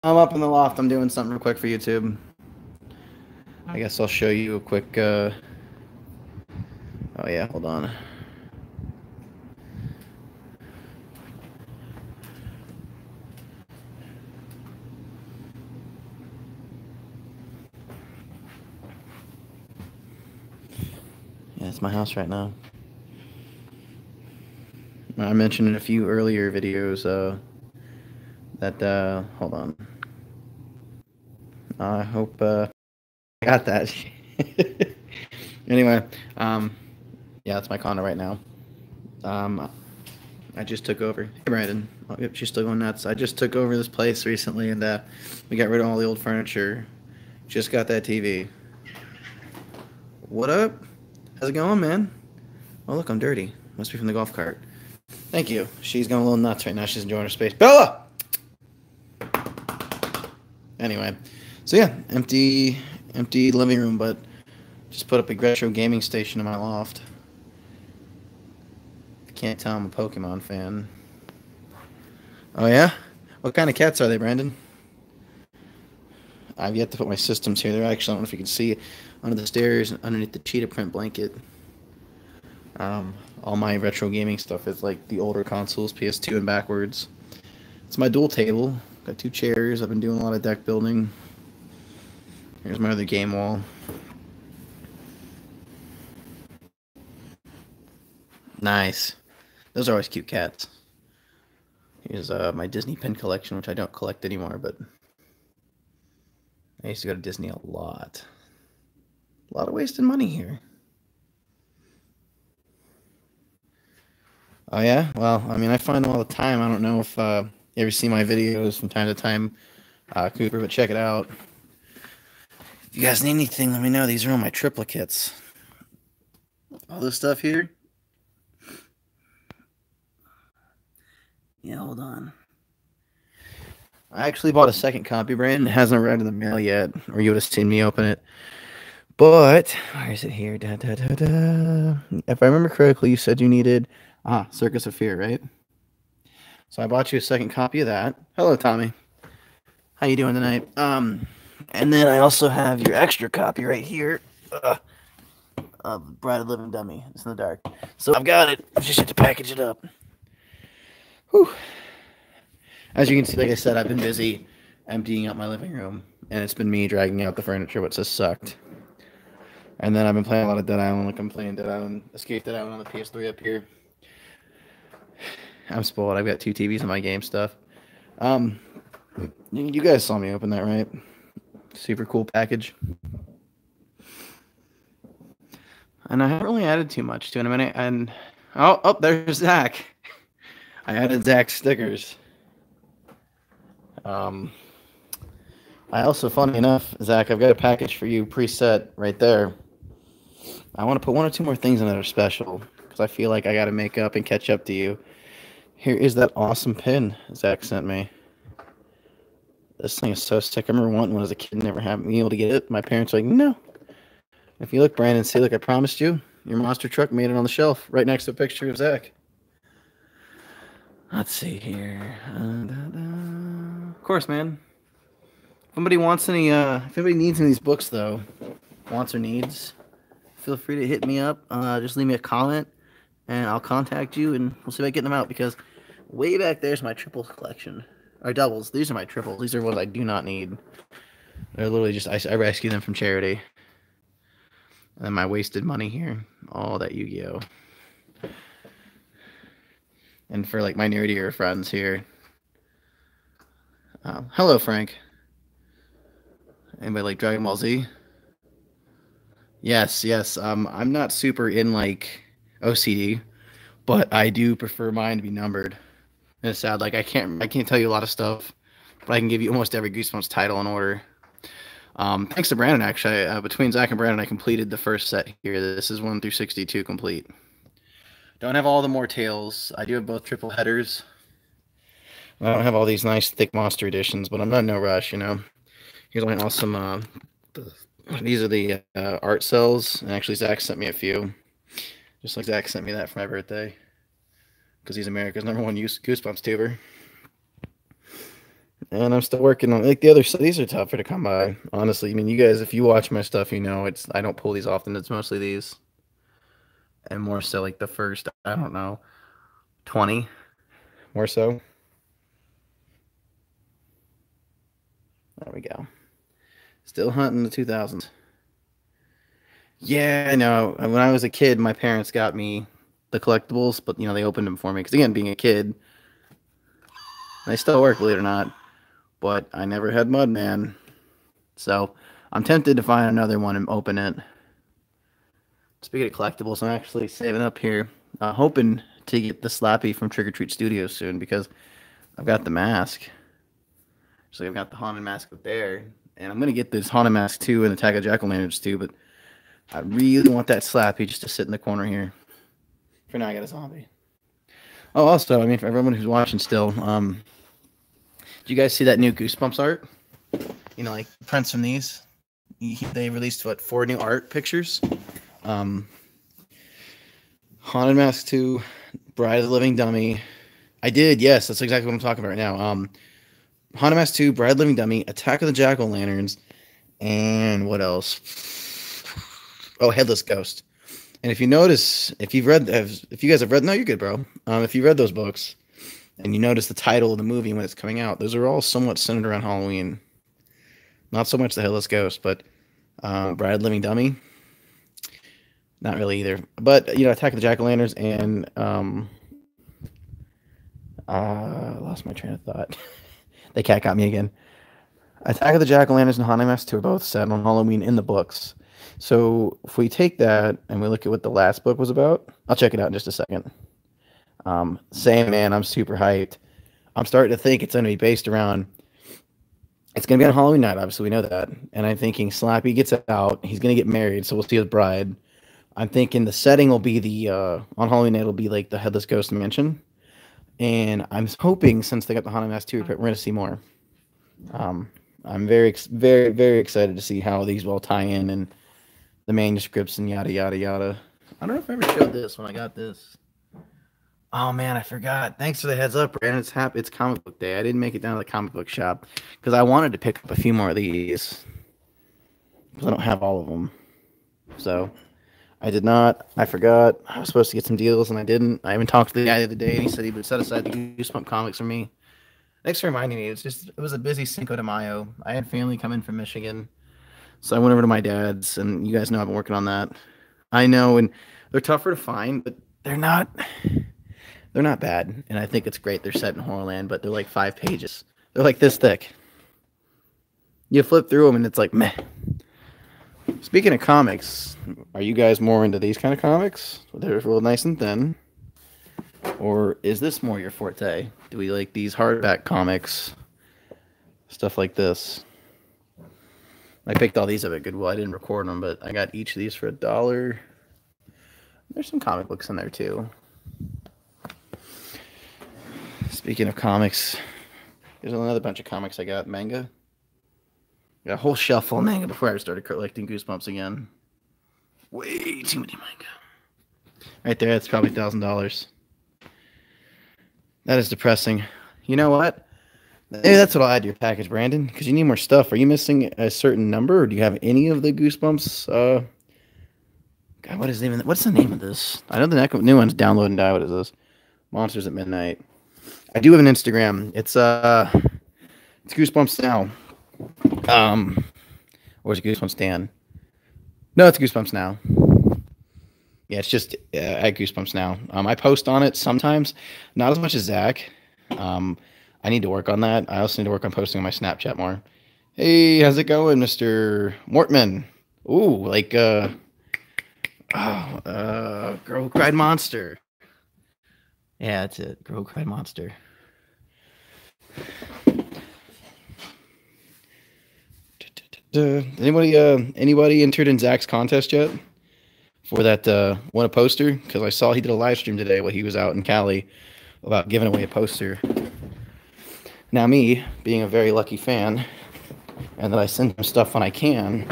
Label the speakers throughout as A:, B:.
A: I'm up in the loft. I'm doing something real quick for YouTube. I guess I'll show you a quick. Oh yeah, hold on. Yeah, it's my house right now. I mentioned in a few earlier videos that hold on. I hope I got that. Anyway, yeah, it's my condo right now. I just took over. Hey, Brandon. Oh, yep, she's still going nuts. I just took over this place recently, and we got rid of all the old furniture. Just got that TV. What up? How's it going, man? Oh, look, I'm dirty. Must be from the golf cart. Thank you. She's going a little nuts right now. She's enjoying her space. Bella! Anyway, so yeah, empty living room, but just put up a retro gaming station in my loft. I can't tell I'm a Pokemon fan. Oh yeah? What kind of cats are they, Brandon? I've yet to put my systems here. They're actually, I don't know if you can see, under the stairs, underneath the cheetah print blanket. All my retro gaming stuff is like the older consoles, PS2 and backwards. It's my dual table. Got two chairs. I've been doing a lot of deck building. Here's my other game wall. Nice. Those are always cute cats. Here's my Disney pin collection, which I don't collect anymore, but I used to go to Disney a lot. A lot of wasted money here. Oh yeah? Well, I mean, I find them all the time. I don't know if you ever see my videos from time to time, Cooper, but check it out. If you guys need anything, let me know. These are all my triplicates. All this stuff here. Yeah, hold on. I actually bought a second copy, Brandon. It hasn't arrived in the mail yet, or you would have seen me open it. But where is it here? Da, da, da, da. If I remember correctly, you said you needed Circus of Fear, right? So I bought you a second copy of that. Hello, Tommy. How you doing tonight? And then I also have your extra copy right here of Bride of the Living Dummy. It's in the dark. So I've got it. I just have to package it up. Whew. As you can see, like I said, I've been busy emptying out my living room, and it's been me dragging out the furniture, which has sucked. And then I've been playing a lot of Dead Island, like I'm playing Dead Island, Escape Dead Island on the PS3 up here. I'm spoiled. I've got two TVs in my game stuff. Um, you guys saw me open that, right? Super cool package. And I haven't really added too much to it. And oh, there's Zach. I added Zach's stickers. I also, funny enough, Zach, I've got a package for you preset right there. I want to put one or two more things in that are special because I feel like I got to make up and catch up to you. Here is that awesome pin Zach sent me. This thing is so sick. I remember wanting one as a kid, never having been able to get it. My parents were like, no. If you look, Brandon, see, look, I promised you, your monster truck made it on the shelf right next to a picture of Zach. Let's see here. Of course, man. If anybody wants any, if anybody needs any of these books, though, wants or needs, feel free to hit me up. Just leave me a comment, and I'll contact you, and we'll see about getting them out. Because way back there's my triples collection, or doubles. These are my triples. These are ones I do not need. They're literally just I rescue them from charity. And then my wasted money here, all that Yu-Gi-Oh. And for like my nerdier friends here. Hello, Frank. Anybody like Dragon Ball Z? Yes, yes. I'm not super in like OCD, but I do prefer mine to be numbered. And it's sad. Like I can't tell you a lot of stuff, but I can give you almost every Goosebumps title in order. Thanks to Brandon, actually. Between Zach and Brandon, I completed the first set here. This is 1 through 62 complete. Don't have all the more tales. I do have both triple headers. I don't have all these nice thick monster editions, but I'm not in no rush, you know. Here's my awesome. These are the art cells, and actually Zach sent me a few. Just like Zach sent me that for my birthday, because he's America's #1 Goosebumps tuber. And I'm still working on like the other. So these are tougher to come by, honestly. I mean, you guys, if you watch my stuff, you know it's I don't pull these often. It's mostly these, and more so like the first I don't know 20 more so. There we go. Still hunting the 2000s. Yeah, I know. When I was a kid, my parents got me the collectibles, but you know they opened them for me because again, being a kid, they still work, believe it or not. But I never had Mudman, so I'm tempted to find another one and open it. Speaking of collectibles, I'm actually saving up here, hoping to get the Slappy from Trick or Treat Studios soon because I've got the mask. So I've got the Haunted Mask up there, and I'm gonna get this Haunted Mask too and Attack of Jack-O-Lanterns too. But I really want that Slappy just to sit in the corner here. For now, I got a zombie. Oh, also, I mean, for everyone who's watching still, did you guys see that new Goosebumps art? You know, like prints from these. They released what 4 new art pictures. Haunted Mask 2, Bride of the Living Dummy. I did, yes, that's exactly what I'm talking about right now. Haunted Mask 2, Bride of the Living Dummy, Attack of the Jack-O-Lanterns, and what else? Oh, Headless Ghost. And if you notice, if you guys have read, no, you're good, bro. If you read those books, and you notice the title of the movie when it's coming out, those are all somewhat centered around Halloween. Not so much the Headless Ghost, but Bride of the Living Dummy. Not really either. But, you know, Attack of the Jack-O-Lanterns and I lost my train of thought. The cat got me again. Attack of the Jack-O-Lanterns and Haunted Mask 2 are both set on Halloween in the books. So if we take that and we look at what the last book was about, I'll check it out in just a second. Same man, I'm super hyped. I'm starting to think it's going to be based around. It's going to be on Halloween night, obviously we know that. And I'm thinking Slappy gets out. He's going to get married, so we'll see his bride. I'm thinking the setting will be on Halloween night it'll be like the Headless Ghost Mansion. And I'm hoping since they got the Haunted Mask 2, we're going to see more. I'm very, very, very excited to see how these will tie in and the manuscripts and yada, yada, yada. I don't know if I ever showed this when I got this. Oh, man, I forgot. Thanks for the heads up, Brandon. It's comic book day. I didn't make it down to the comic book shop because I wanted to pick up a few more of these because I don't have all of them. So I did not. I forgot. I was supposed to get some deals, and I didn't. I even talked to the guy the other day, and he said he would set aside the Goosebump comics for me. Thanks for reminding me. It was a busy Cinco de Mayo. I had family come in from Michigan, so I went over to my dad's, and you guys know I've been working on that. I know, and they're tougher to find, but they're not bad, and I think it's great. They're set in Horrorland, but they're like 5 pages. They're like this thick. You flip through them, and it's like meh. Speaking of comics, are you guys more into these kind of comics? They're real nice and thin. Or is this more your forte? Do we like these hardback comics? Stuff like this. I picked all these up at Goodwill. I didn't record them, but I got each of these for $1. There's some comic books in there too. Speaking of comics, there's another bunch of comics I got. Manga. Got a whole shelf full of manga before I started collecting Goosebumps again. Way too many manga. Right there, that's probably $1,000. That is depressing. You know what? Maybe that's what I'll add to your package, Brandon, because you need more stuff. Are you missing a certain number, or do you have any of the Goosebumps? God, what's the name of this? I know the new one's Download and Die. What is this? Monsters at Midnight. I do have an Instagram. It's Goosebumps Now. Or is it Goosebumps Dan? No, it's Goosebumps Now. Yeah, it's just at Goosebumps Now. I post on it sometimes, not as much as Zach. I need to work on that. I also need to work on posting on my Snapchat more. Hey, how's it going, Mr. Mortman? Ooh, like Girl Who Cried Monster. Yeah, that's it. Girl Who Cried Monster. Anybody entered in Zach's contest yet for that won a poster? Because I saw he did a live stream today while he was out in Cali about giving away a poster. Now me, being a very lucky fan, and that I send him stuff when I can.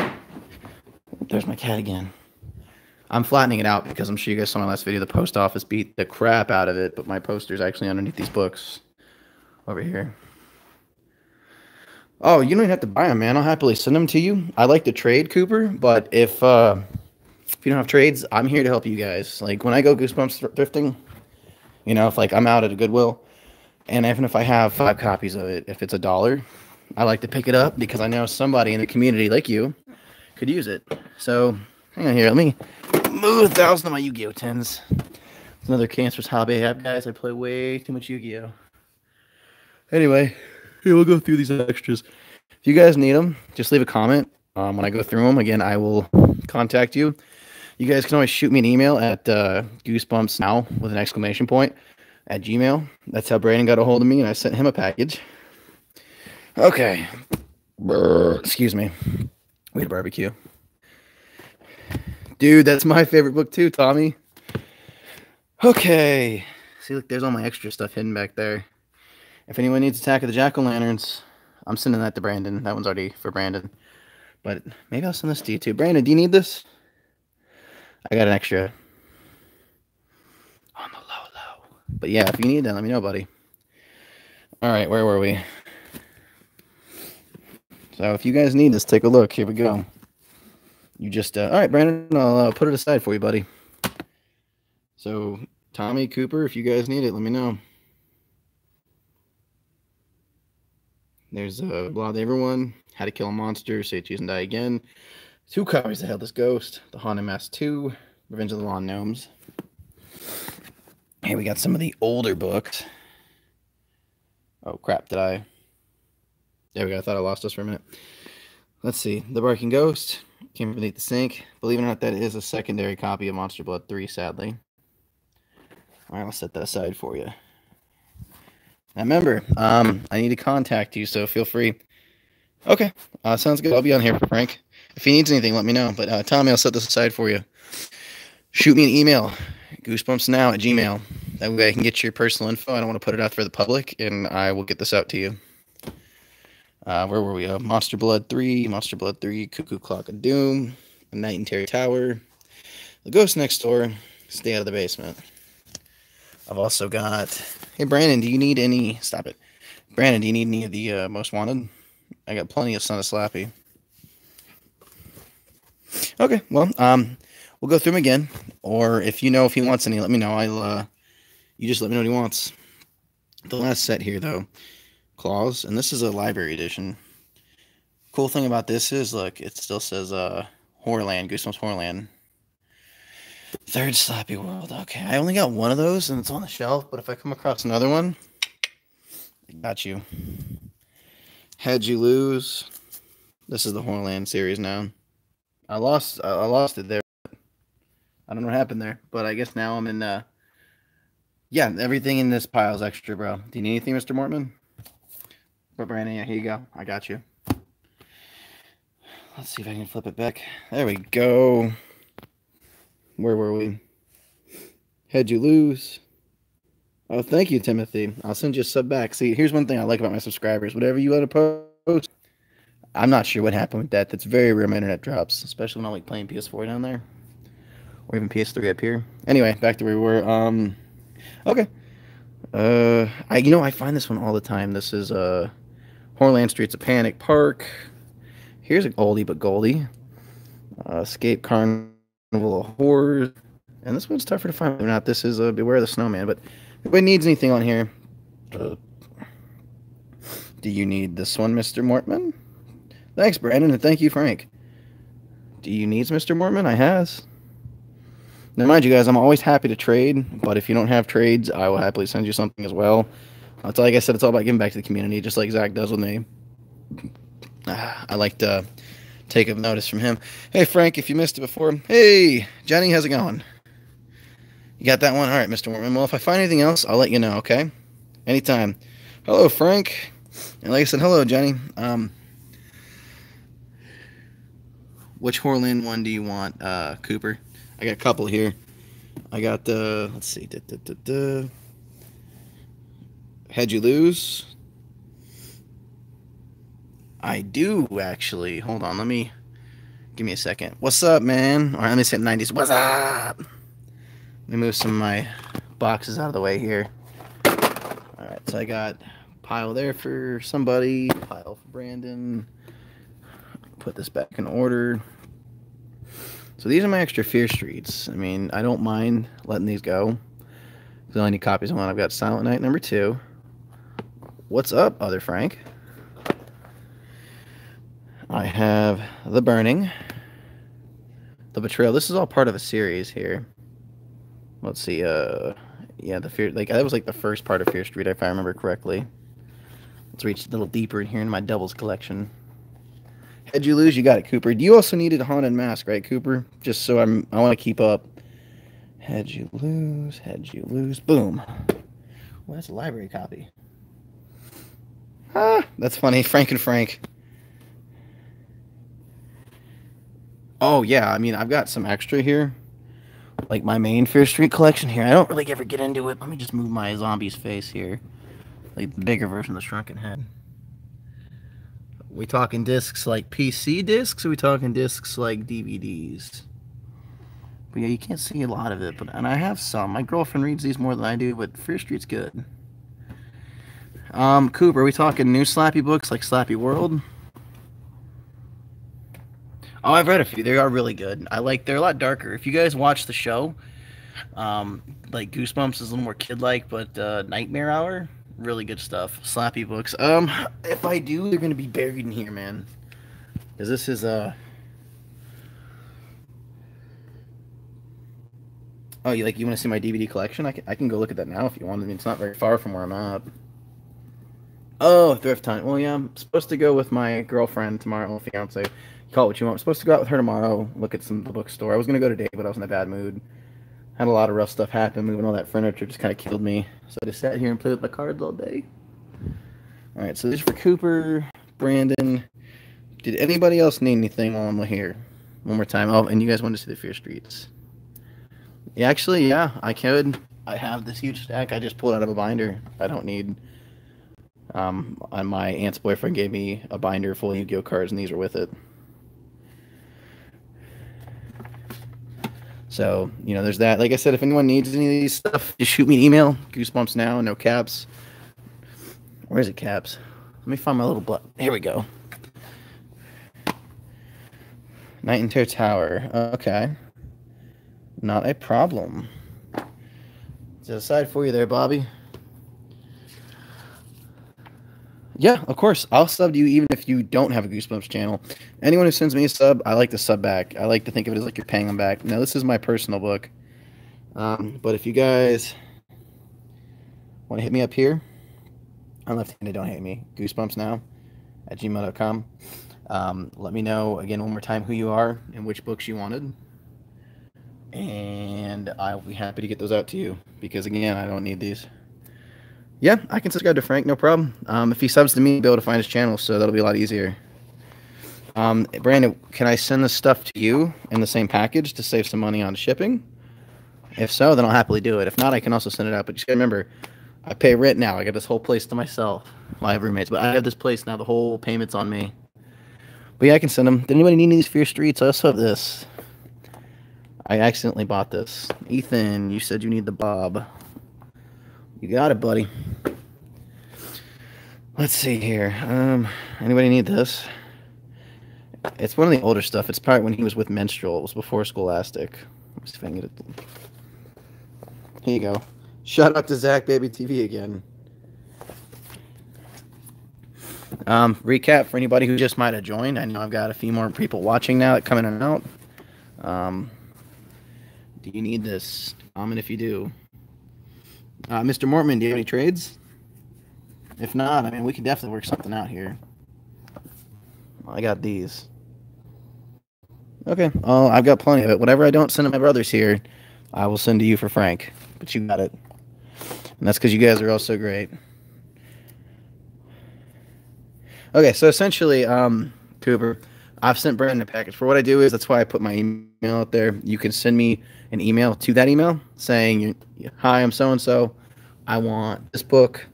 A: There's my cat again. I'm flattening it out because I'm sure you guys saw my last video. The post office beat the crap out of it, but my poster's actually underneath these books over here. Oh, you don't even have to buy them, man. I'll happily send them to you. I like to trade, Cooper, but if you don't have trades, I'm here to help you guys. Like when I go Goosebumps thrifting, you know, if like I'm out at a Goodwill, and even if I have 5 copies of it, if it's $1, I like to pick it up because I know somebody in the community like you could use it. So hang on here, let me move 1,000 of my Yu-Gi-Oh tins. It's another cancerous hobby I have, guys. I play way too much Yu-Gi-Oh. Anyway, here we'll go through these extras. If you guys need them, just leave a comment. When I go through them, again, I will contact you. You guys can always shoot me an email at goosebumpsnow with an exclamation point at Gmail. That's how Brandon got a hold of me, and I sent him a package. Okay. Excuse me. We had a barbecue. Dude, that's my favorite book too, Tommy. Okay. See, look, there's all my extra stuff hidden back there. If anyone needs Attack of the Jack-O-Lanterns, I'm sending that to Brandon. That one's already for Brandon. But maybe I'll send this to you too. Brandon, do you need this? I got an extra. On the low. But yeah, if you need that, let me know, buddy. All right, where were we? So if you guys need this, take a look. Here we go. You just, all right, Brandon, I'll put it aside for you, buddy. So Tommy, Cooper, if you guys need it, let me know. There's Blah to Everyone, How to Kill a Monster, Say Choose and Die Again. 2 copies of Headless Ghost, The Haunted Mask 2, Revenge of the Lawn Gnomes. Here we got some of the older books. Oh crap, there we go, I thought I lost us for a minute. Let's see, The Barking Ghost, Came from Beneath the Sink. Believe it or not, that is a secondary copy of Monster Blood 3, sadly. Alright, I'll set that aside for you. Now remember, I need to contact you, so feel free. Okay, sounds good. I'll be on here for Frank. If he needs anything, let me know. But Tommy, I'll set this aside for you. Shoot me an email, goosebumpsnow@gmail. That way I can get your personal info. I don't want to put it out for the public, and I will get this out to you. Where were we? Monster Blood 3, Cuckoo Clock of Doom, A Night in Terry Tower, The Ghost Next Door, Stay Out of the Basement. I've also got... Hey, Brandon, do you need any... Stop it. Brandon, do you need any of the Most Wanted? I got plenty of Son of Slappy. Okay, well, we'll go through them again. Or if you know if he wants any, let me know. You just let me know what he wants. The last set here, though, Claws, and this is a library edition. Cool thing about this is, look, it still says Horrorland, Goosebumps Horrorland. Third Slappy World. Okay, I only got one of those, and it's on the shelf. But if I come across another one, I got you. Had You Lose. This is the Horrorland series now. I lost it there. I don't know what happened there, but I guess now I'm in. Yeah, everything in this pile is extra, bro. Do you need anything, Mr. Mortman? But Brandon, yeah, here you go. I got you. Let's see if I can flip it back. There we go. Where were we? Had You Lose. Oh, thank you, Timothy. I'll send you a sub back. See, here's one thing I like about my subscribers. Whatever you want to post, I'm not sure what happened with that. That's very rare my internet drops, especially when I'm like playing PS4 down there. Or even PS3 up here. Anyway, back to where we were. Okay. I find this one all the time. This is Horrorland Streets of Panic Park. Here's an oldie but goldie. Escape Carnival of Horrors. And this one's tougher to find whether or not this is Beware the Snowman. But if anybody needs anything on here, do you need this one, Mr. Mortman? Thanks, Brandon, and thank you, Frank. Do you need Mr. Mortman? I has. Now, mind you guys, I'm always happy to trade, but if you don't have trades, I will happily send you something as well. It's like I said, it's all about giving back to the community, just like Zach does with me. I like to take a notice from him. Hey, Frank, if you missed it before, hey, Jenny, how's it going? You got that one? All right, Mr. Mortman. Well, if I find anything else, I'll let you know, okay? Anytime. Hello, Frank. And like I said, hello, Jenny. Which Horrorland one do you want, Cooper? I got a couple here. I got the, let's see, Had You Lose? I do, actually. Hold on, give me a second. What's up, man? All right, let me say 90s. What's up? Let me move some of my boxes out of the way here. All right, so I got pile there for somebody, pile for Brandon. Put this back in order. So these are my extra Fear Streets. I mean, I don't mind letting these go. There's only need copies of one. I've got Silent Night number 2. What's up, Other Frank? I have The Burning. The Betrayal. This is all part of a series here. Let's see. Yeah, the Fear. Like that was like the first part of Fear Street, if I remember correctly. Let's reach a little deeper in here in my doubles collection. Had you lose, you got it, Cooper. You also needed a Haunted Mask, right, Cooper? Just so I want to keep up. Had you lose, boom. Well, that's a library copy. Ah, that's funny. Frank and Frank. Oh, yeah, I mean, I've got some extra here. Like my main Fear Street collection here. I don't really ever get into it. Let me just move my zombie's face here. Like the bigger version of the Shrunken Head. We talking discs like PC discs, or we talking discs like DVDs? But yeah, you can't see a lot of it, and I have some. My girlfriend reads these more than I do, but Fear Street's good. Cooper, are we talking new Slappy books like Slappy World? Oh, I've read a few. They are really good. They're a lot darker. If you guys watch the show, like Goosebumps is a little more kid-like, but Nightmare Hour, really good stuff. Slappy books. If I do, they're gonna be buried in here, man. Cause this is Oh, you want to see my DVD collection? I can go look at that now if you want. I mean, it's not very far from where I'm at. Oh, thrift hunt. Well, yeah, I'm supposed to go with my girlfriend tomorrow. Well, fiance, call it what you want. I'm supposed to go out with her tomorrow. Look at the bookstore. I was gonna go today, but I was in a bad mood. Had a lot of rough stuff happen. Moving all that furniture just kind of killed me. So I just sat here and played with my cards all day. All right, so this is for Cooper, Brandon. Did anybody else need anything while I'm here? One more time. Oh, and you guys wanted to see the Fear Streets. Yeah, actually, yeah, I could. I have this huge stack. I just pulled out of a binder. I don't need... my aunt's boyfriend gave me a binder full of Yu-Gi-Oh cards, and these are with it. So, there's that. Like I said, if anyone needs any of these stuff, just shoot me an email. Goosebumps now, no caps. Where is it, caps? Let me find my little Here we go. Night and Terror Tower. Okay. Not a problem. Set aside for you there, Bobby. Yeah, of course. I'll sub to you even if you don't have a Goosebumps channel. Anyone who sends me a sub, I like to sub back. I like to think of it as like you're paying them back. Now, this is my personal book. But if you guys want to hit me up here, I'm left-handed, don't hate me. Goosebumps now at gmail.com. Let me know, again, one more time who you are and which books you wanted. And I'll be happy to get those out to you. Because, again, I don't need these. Yeah, I can subscribe to Frank, no problem. If he subs to me, I'll be able to find his channel, so that'll be a lot easier. Brandon, can I send this stuff to you in the same package to save some money on shipping? If so, then I'll happily do it. If not, I can also send it out. But just gotta remember, I pay rent now. I got this whole place to myself. I have roommates, but I have this place now. The whole payment's on me. But yeah, I can send them. Did anybody need any of these Fear Streets? I also have this. I accidentally bought this. Ethan, you said you need the Bob. You got it, buddy. Let's see here. Anybody need this? It's one of the older stuff. It's probably when he was with Menstrual. It was before Scholastic. Let me see if I can get it. Here you go. Shout out to Zach Baby TV again. Recap for anybody who just might have joined. I know I've got a few more people watching now that come in and out. Do you need this? Comment if you do. Mr. Mortman, do you have any trades? If not, I mean, we can definitely work something out here. I got these. Okay, I've got plenty of it. Whatever I don't send to my brothers here, I will send to you for Frank. But you got it. And that's because you guys are all so great. Okay, so essentially, Cooper, I've sent Brandon a package. For what I do is, that's why I put my email out there. You can send me an email to that email saying, hi, I'm so-and-so. I want this book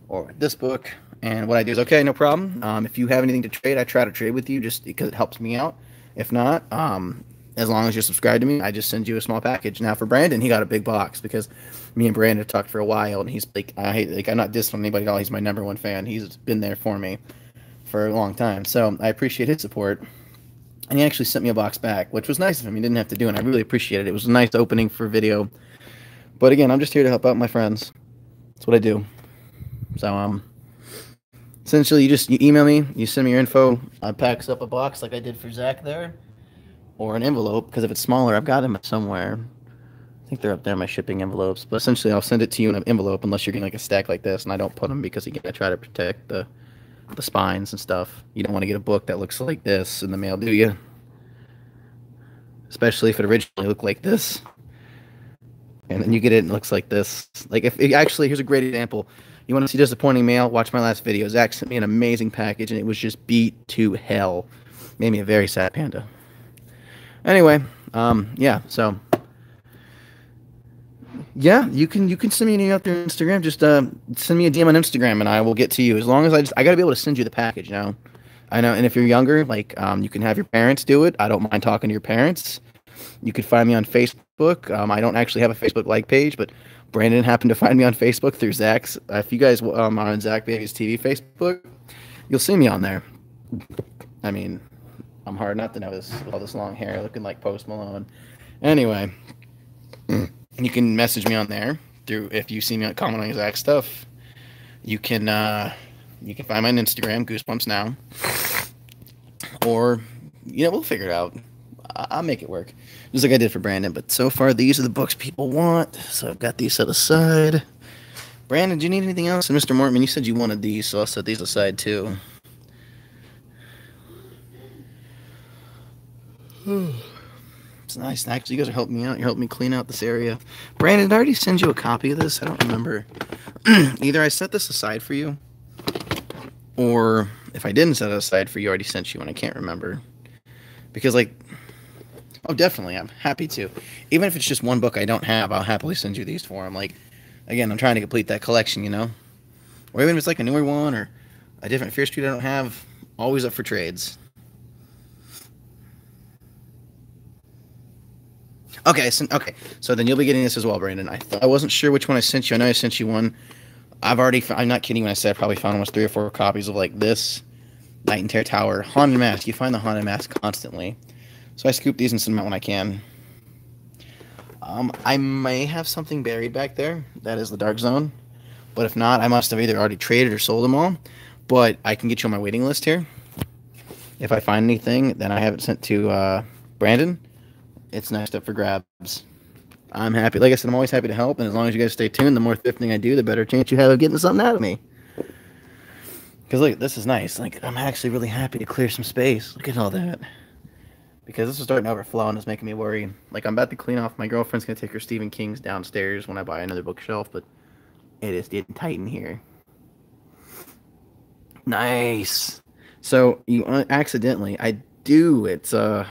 A: or this book. And what I do is, okay, no problem. If you have anything to trade, I try to trade with you just because it helps me out. If not, as long as you're subscribed to me, I just send you a small package. Now for Brandon, he got a big box because me and Brandon talked for a while, and he's like, I'm not dissing anybody at all. He's my #1 fan. He's been there for me for a long time, so I appreciate his support. And he actually sent me a box back, which was nice of him. He didn't have to do it. I really appreciate it. It was a nice opening for video. But again, I'm just here to help out my friends. That's what I do. So essentially, you email me, you send me your info. I packs up a box like I did for Zach there, or an envelope, because if it's smaller, I've got them somewhere. I think they're up there, my shipping envelopes. But essentially, I'll send it to you in an envelope unless you're getting like a stack like this, and I don't put them because again, I try to protect the spines and stuff. You don't want to get a book that looks like this in the mail, do you? Especially if it originally looked like this, and then you get it and it looks like this. Like if actually, here's a great example. You want to see disappointing mail? Watch my last video. Zach sent me an amazing package, and it was just beat to hell. Made me a very sad panda. Anyway, yeah. So, yeah, you can send me an email through Instagram. Just send me a DM on Instagram, and I will get to you. As long as I gotta be able to send you the package. You know, I know. And if you're younger, like you can have your parents do it. I don't mind talking to your parents. You could find me on Facebook. I don't actually have a Facebook like page, but Brandon happened to find me on Facebook through Zach's. If you guys are on Zach Baby's TV Facebook, you'll see me on there. I mean, I'm hard not to know this with all this long hair looking like Post Malone. Anyway, you can message me on there through if you see me comment on Zach stuff. You can find me on Instagram, Goosebumps Now, or we'll figure it out. I'll make it work, just like I did for Brandon. But so far, these are the books people want, so I've got these set aside. Brandon, do you need anything else? And Mr. Mortman, you said you wanted these, so I'll set these aside too. It's nice. Actually, you guys are helping me out. You're helping me clean out this area. Brandon, did I already send you a copy of this? I don't remember. Either I set this aside for you, or if I didn't set it aside for you, I already sent you one. I can't remember. Because, oh, definitely. I'm happy to. Even if it's just one book I don't have, I'll happily send you these for them. Like, again, I'm trying to complete that collection, Or even if it's like a newer one or a different Fear Street I don't have, always up for trades. Okay, so then you'll be getting this as well, Brandon. I wasn't sure which one I sent you. I know I sent you one. I'm not kidding when I said I probably found almost 3 or 4 copies of like this Night and Terror Tower Haunted Mask. You find the Haunted Mask constantly. So I scoop these and send them out when I can. I may have something buried back there. That is the Dark Zone. But if not, I must have either already traded or sold them all. But I can get you on my waiting list here. If I find anything, then I have it sent to Brandon. It's next up for grabs. I'm happy. Like I said, I'm always happy to help. And as long as you guys stay tuned, the more thrifting I do, the better chance you have of getting something out of me. Because look, this is nice. Like, I'm actually really happy to clear some space. Look at all that. Because this is starting to overflow and it's making me worry. Like, I'm about to clean off. My girlfriend's going to take her Stephen King's downstairs when I buy another bookshelf, but it is getting tight in here. Nice. So, you accidentally, I do. It's, oh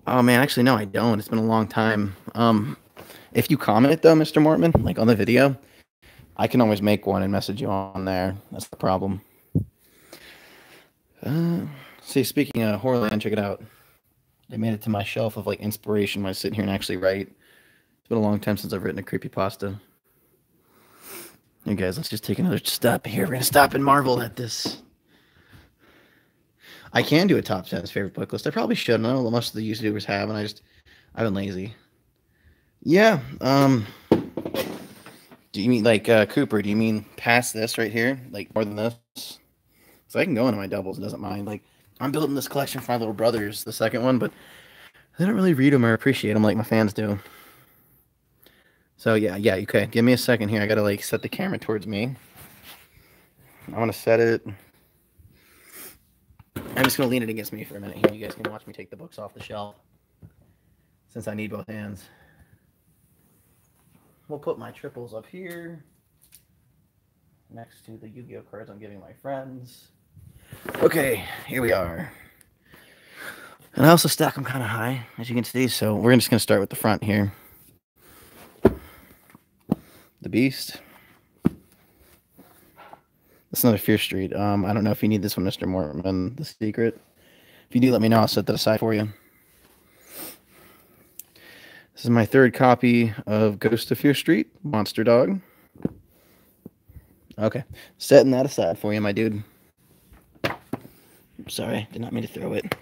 A: man, actually, no, I don't. It's been a long time. If you comment, though, Mr. Mortman, like on the video, I can always make one and message you on there. That's the problem. See, speaking of Horrorland, check it out. I made it to my shelf of like inspiration when I sit here and actually write. It's been a long time since I've written a creepypasta. Hey guys, let's just take another step here. We're gonna stop and marvel at this. I can do a top 10 favorite book list. I probably should. I know most of the YouTubers have, and I've been lazy. Yeah. Do you mean like Cooper? Do you mean past this right here, like more than this? So I can go into my doubles. It doesn't mind. Like, I'm building this collection for my little brothers, the second one, but they don't really read them or appreciate them like my fans do. So yeah, okay. Give me a second here. I gotta like set the camera towards me. I want to set it. I'm just gonna lean it against me for a minute here. You guys can watch me take the books off the shelf, since I need both hands. We'll put my triples up here, next to the Yu-Gi-Oh cards I'm giving my friends. Okay, here we are. And I also stack them kind of high, as you can see, so we're just going to start with the front here. The Beast. That's another Fear Street. I don't know if you need this one, Mr. Mortman, The Secret. If you do, let me know. I'll set that aside for you. This is my third copy of Ghost of Fear Street, Monster Dog. Okay, setting that aside for you, my dude. Sorry, did not mean to throw it.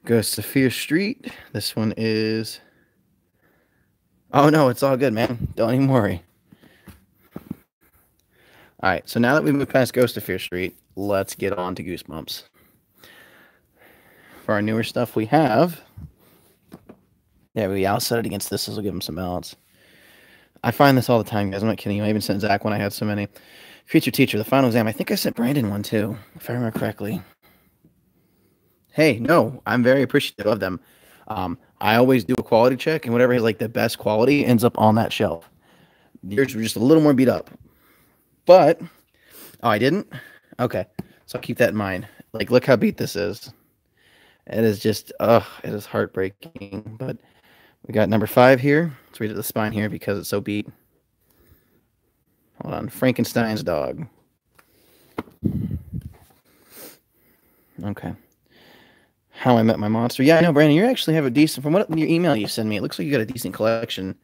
A: Ghost of Fear Street. This one is... Oh, no, it's all good, man. Don't even worry. All right, so now that we've moved past Ghost of Fear Street, let's get on to Goosebumps. For our newer stuff, we have... Yeah, we outset it against this. This will give them some balance. I find this all the time, guys. I'm not kidding you. I even sent Zach when I had so many. Future Teacher, the final exam. I think I sent Brandon one, too, if I remember correctly. Hey, no, I'm very appreciative of them. I always do a quality check, and whatever is like the best quality ends up on that shelf. Yours were just a little more beat up. But, oh, I didn't? Okay, so I'll keep that in mind. Like, look how beat this is. It is just, it is heartbreaking. But we got number 5 here. Let's read it the spine here because it's so beat. Hold on, Frankenstein's Dog. Okay. How I Met My Monster. Yeah, I know, Brandon, you actually have a decent, from what your email you send me, it looks like you got a decent collection.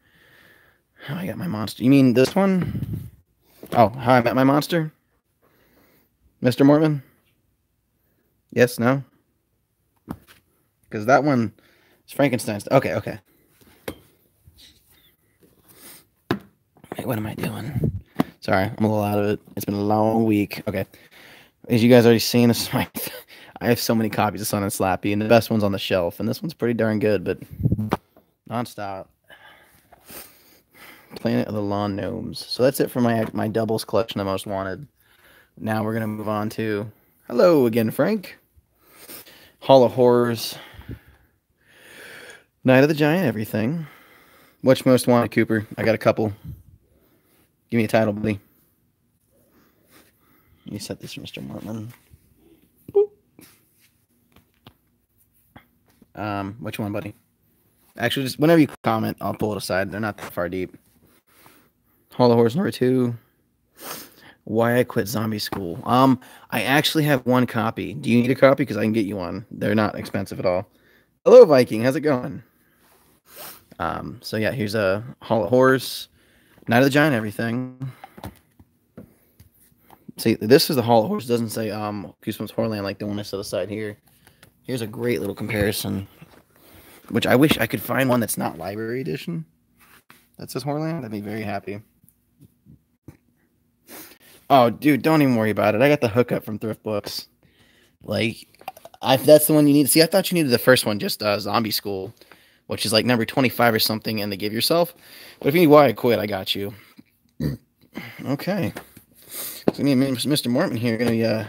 A: How I Got My Monster. You mean this one? Oh, How I Met My Monster? Mr. Mortman? Yes, no? Because that one is Frankenstein's. Okay. Wait, what am I doing? Sorry, I'm a little out of it. It's been a long week. Okay. As you guys already seen, this is I have so many copies of Sun and Slappy, and the best one's on the shelf, and this one's pretty darn good, but nonstop. Planet of the Lawn Gnomes. So that's it for my doubles collection of Most Wanted. Now we're going to move on to... Hello again, Frank. Hall of Horrors. Night of the Giant Everything. Which Most Wanted, Cooper? I got a couple. Give me a title, buddy. Let me set this for Mr. Mortman. Which one, buddy? Actually, just whenever you comment, I'll pull it aside. They're not that far deep. Hall of Horrors number 2. Why I Quit Zombie School. I actually have one copy. Do you need a copy? Because I can get you one. They're not expensive at all. Hello, Viking. How's it going? So yeah, here's a Hall of Horrors. Night of the Giant Everything. See, this is the Hall of Horrors. It doesn't say Goosebumps Horrorland like the one I set aside here. Here's a great little comparison. Which I wish I could find one that's not library edition. That says Horrorland. I'd be very happy. Oh, dude, don't even worry about it. I got the hookup from Thrift Books. Like, that's the one you need. See, I thought you needed the first one, just Zombie School, which is like number 25 or something, and they give yourself. But if you need Why I Quit, I got you. Okay. So me and Mr. Mortman here are going to be, yeah,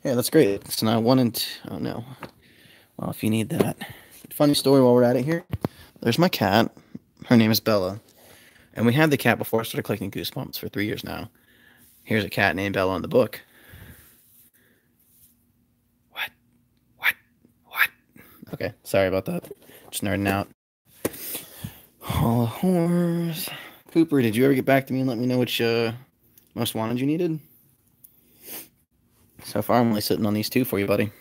A: that's great. So now 1 and 2. Oh, no. Well, if you need that. Funny story while we're at it here. There's my cat. Her name is Bella. And we had the cat before I started collecting Goosebumps for 3 years now. Here's a cat named Bella in the book. What? Okay, sorry about that. Just nerding out. Hall of Horrors. Cooper, did you ever get back to me and let me know which Most Wanted you needed? So far, I'm only sitting on these 2 for you, buddy.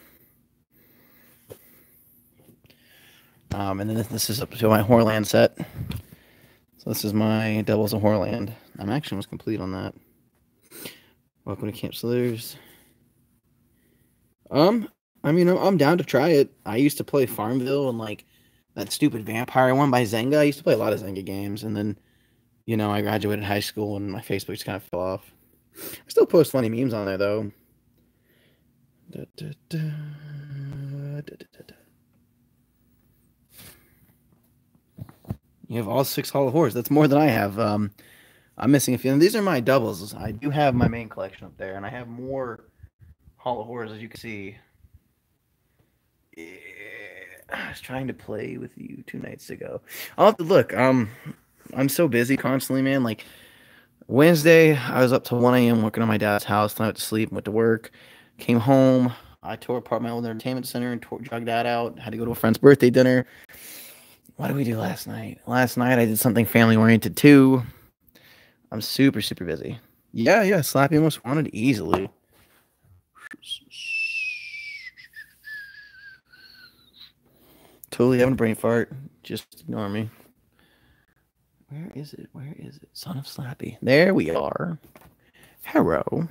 A: And then this is up to my Horrorland set. So this is my Devils of Horrorland. I'm actually almost complete on that. Welcome to Camp Slithers. I mean, I'm down to try it. I used to play Farmville and like that stupid vampire one by Zynga. I used to play a lot of Zynga games, and then, you know, I graduated high school and my Facebook just kind of fell off. I still post funny memes on there though. You have all 6 Hall of Horrors. That's more than I have. I'm missing a few. And these are my doubles. I do have my main collection up there, and I have more Hall of Horrors, as you can see. Yeah, I was trying to play with you 2 nights ago. I'll have to look. I'm so busy constantly, man. Like Wednesday, I was up till 1 a.m. working on my dad's house. Then I went to sleep, went to work, came home. I tore apart my old entertainment center and drug that out. Had to go to a friend's birthday dinner. What did we do last night? Last night I did something family-oriented too. I'm super, super busy. Yeah, Slappy Most Wanted easily. Totally having a brain fart. Just ignore me. Where is it? Where is it? Son of Slappy. There we are. Hello.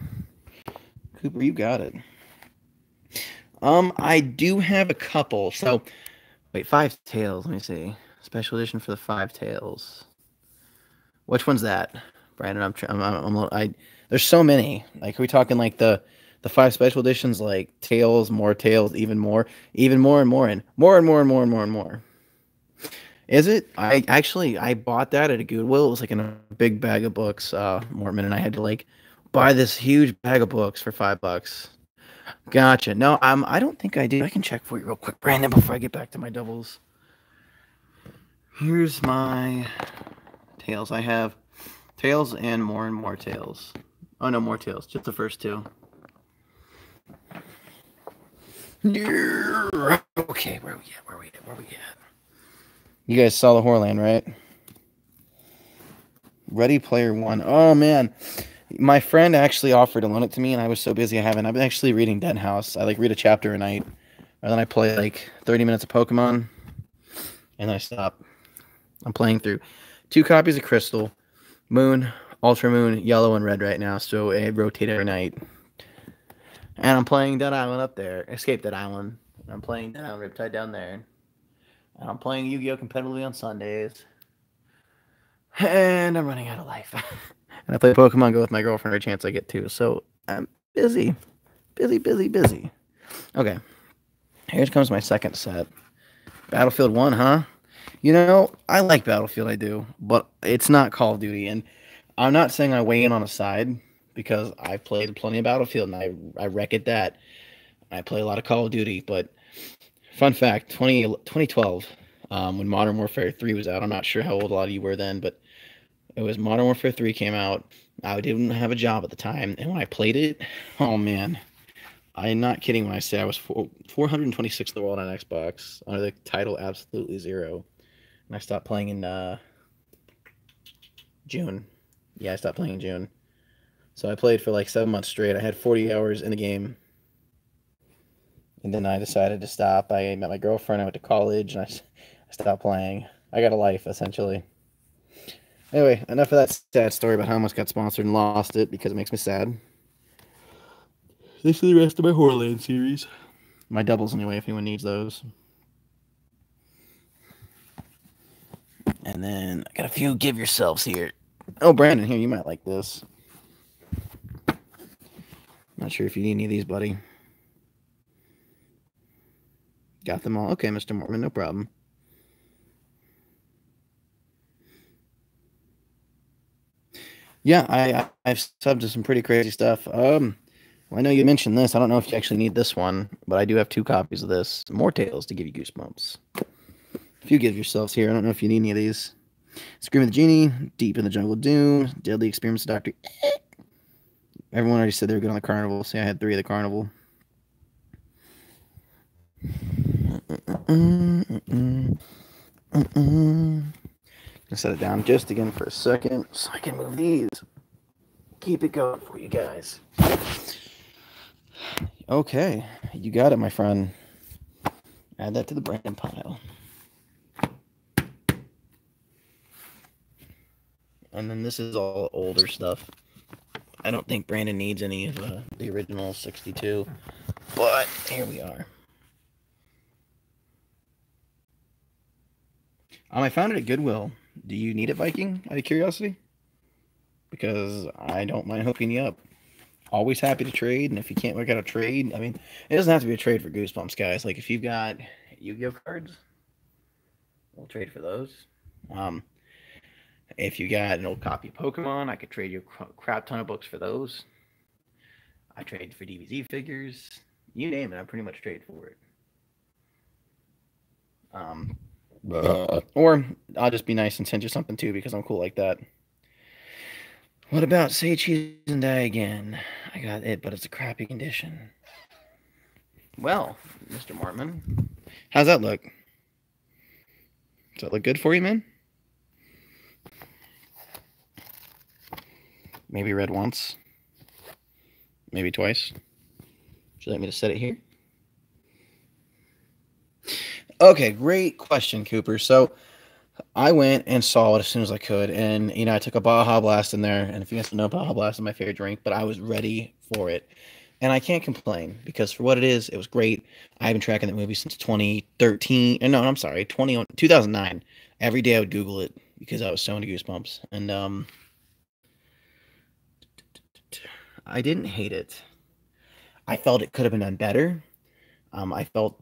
A: Cooper, you got it. I do have a couple. So, wait, Five Tails. Let me see. Special edition for the Five Tails. Which one's that, Brandon? There's so many. Like, are we talking like the five special editions, like Tails, more Tails, even more, and more, and more, and more, and more. Is it? I bought that at a Goodwill. It was like in a big bag of books, Mortman, and I had to like buy this huge bag of books for $5. Gotcha. No, I don't think I did. I can check for you real quick, Brandon, before I get back to my doubles. Here's my Tails. I have Tails and more Tails. Oh no, more Tails. Just the first two. Okay, where we at? You guys saw the Horland, right? Ready Player One. Oh man, my friend actually offered to loan it to me, and I was so busy I haven't. I've been actually reading Den House. I like read a chapter a night, and then I play like 30 minutes of Pokemon, and then I stop. I'm playing through 2 copies of Crystal, Moon, Ultra Moon, Yellow, and Red right now, so I rotate every night. And I'm playing Dead Island up there, Escape Dead Island. I'm playing Dead Island Riptide down there. And I'm playing Yu-Gi-Oh! Competitively on Sundays. And I'm running out of life. And I play Pokemon Go with my girlfriend every chance I get to. So I'm busy. Busy. Okay. Here comes my second set. Battlefield 1, huh? You know, I like Battlefield, I do. But it's not Call of Duty. And I'm not saying I weigh in on a side, because I've played plenty of Battlefield, and I wreck at that. I play a lot of Call of Duty, but fun fact, 2012, when Modern Warfare 3 was out, I'm not sure how old a lot of you were then, but it was Modern Warfare 3 came out. I didn't have a job at the time, and when I played it, oh man, I'm not kidding when I say I was 426 in the world on Xbox under the title Absolutely Zero. And I stopped playing in June. Yeah, I stopped playing in June. So I played for like 7 months straight. I had 40 hours in the game. And then I decided to stop. I met my girlfriend. I went to college, and I stopped playing. I got a life, essentially. Anyway, enough of that sad story about how I almost got sponsored and lost it, because it makes me sad. This is the rest of my Horland series. My doubles, anyway, if anyone needs those. And then I got a few give yourselves here. Oh, Brandon, here, you might like this. Not sure if you need any of these, buddy. Got them all. Okay, Mr. Mortman, no problem. Yeah, I've subbed to some pretty crazy stuff. Well, I know you mentioned this. I don't know if you actually need this one, but I do have 2 copies of this. More Tales to give you goosebumps. A few give yourselves here. I don't know if you need any of these. Scream of the Genie, Deep in the Jungle Doom, Deadly Experiments of Dr. Everyone already said they were good on the Carnival. See, I had 3 of the Carnival. Gonna set it down just again for a second so I can move these. Keep it going for you guys. Okay, you got it, my friend. Add that to the Brandon pile. And then this is all older stuff. I don't think Brandon needs any of the original 62, but here we are. I found it at Goodwill. Do you need it, Viking, out of curiosity? Because I don't mind hooking you up. Always happy to trade, and if you can't work out a trade, I mean, it doesn't have to be a trade for Goosebumps, guys. Like, if you've got Yu-Gi-Oh cards, we'll trade for those. If you got an old copy of Pokemon, I could trade you a crap ton of books for those. I trade for DBZ figures. You name it, I pretty much trade for it. Or I'll just be nice and send you something too, because I'm cool like that. What about Say Cheese and Die Again? I got it, but it's a crappy condition. Well, Mr. Mortman, how's that look? Does that look good for you, man? Maybe read once. Maybe twice. Would you like me to set it here? Okay, great question, Cooper. So I went and saw it as soon as I could, and I took a Baja Blast in there. And if you guys don't know, Baja Blast is my favorite drink, but I was ready for it, and I can't complain because for what it is, it was great. I've been tracking that movie since 2013. No, I'm sorry, 2009. Every day I would Google it because I was so into Goosebumps, and I didn't hate it. I felt it could have been done better. I felt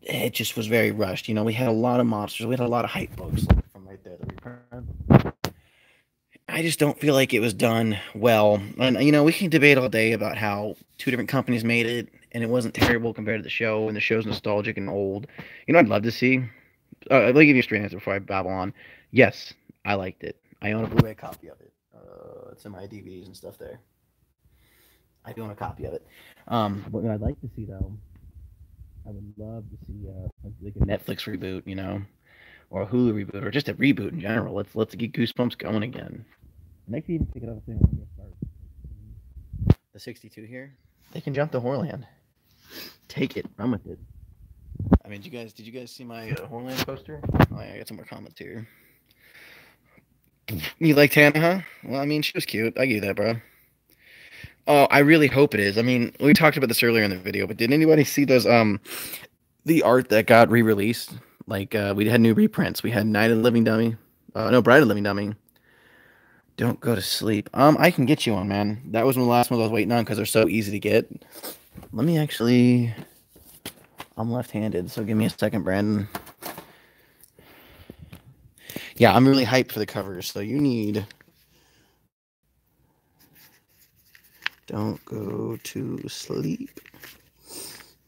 A: it just was very rushed. We had a lot of monsters. We had a lot of hype books from right there that we read. I just don't feel like it was done well. And we can debate all day about how two different companies made it, and it wasn't terrible compared to the show, and the show's nostalgic and old. I'd love to see. Let me give you a straight answer before I babble on. Yes, I liked it. I own a Blu-ray copy of it. It's in my DVDs and stuff there. I do own a copy of it. What I'd like to see though, I would love to see like a Netflix reboot, or a Hulu reboot, or just a reboot in general. Let's get Goosebumps going again. And they can even pick it up if they want to start. The 62 here, they can jump to Horrorland. Take it, run with it. I mean, did you guys see my Horrorland poster? Oh, yeah, I got some more comments here. You liked Hannah, huh? Well, I mean, she was cute. I give you that, bro. Oh, I really hope it is. I mean, we talked about this earlier in the video, but did anybody see those the art that got re-released? Like we had new reprints. We had Night of the Living Dummy. No, Bride of the Living Dummy. Don't go to sleep. I can get you one, man. That was one of the last ones I was waiting on because they're so easy to get. Let me actually. I'm left-handed, so give me a second, Brandon. Yeah, I'm really hyped for the covers. So you need. Don't go to sleep.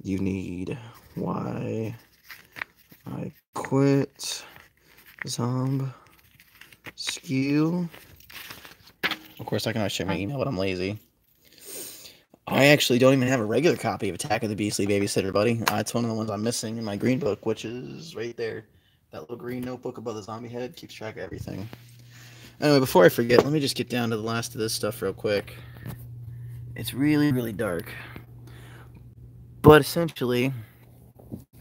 A: You need Why I Quit. Zomb. Skew. Of course, I can always share my email, but I'm lazy. I actually don't even have a regular copy of Attack of the Beastly Babysitter, buddy. It's one of the ones I'm missing in my green book, which is right there. That little green notebook above the zombie head keeps track of everything. Anyway, before I forget, let me just get down to the last of this stuff real quick. It's really, really dark. But essentially,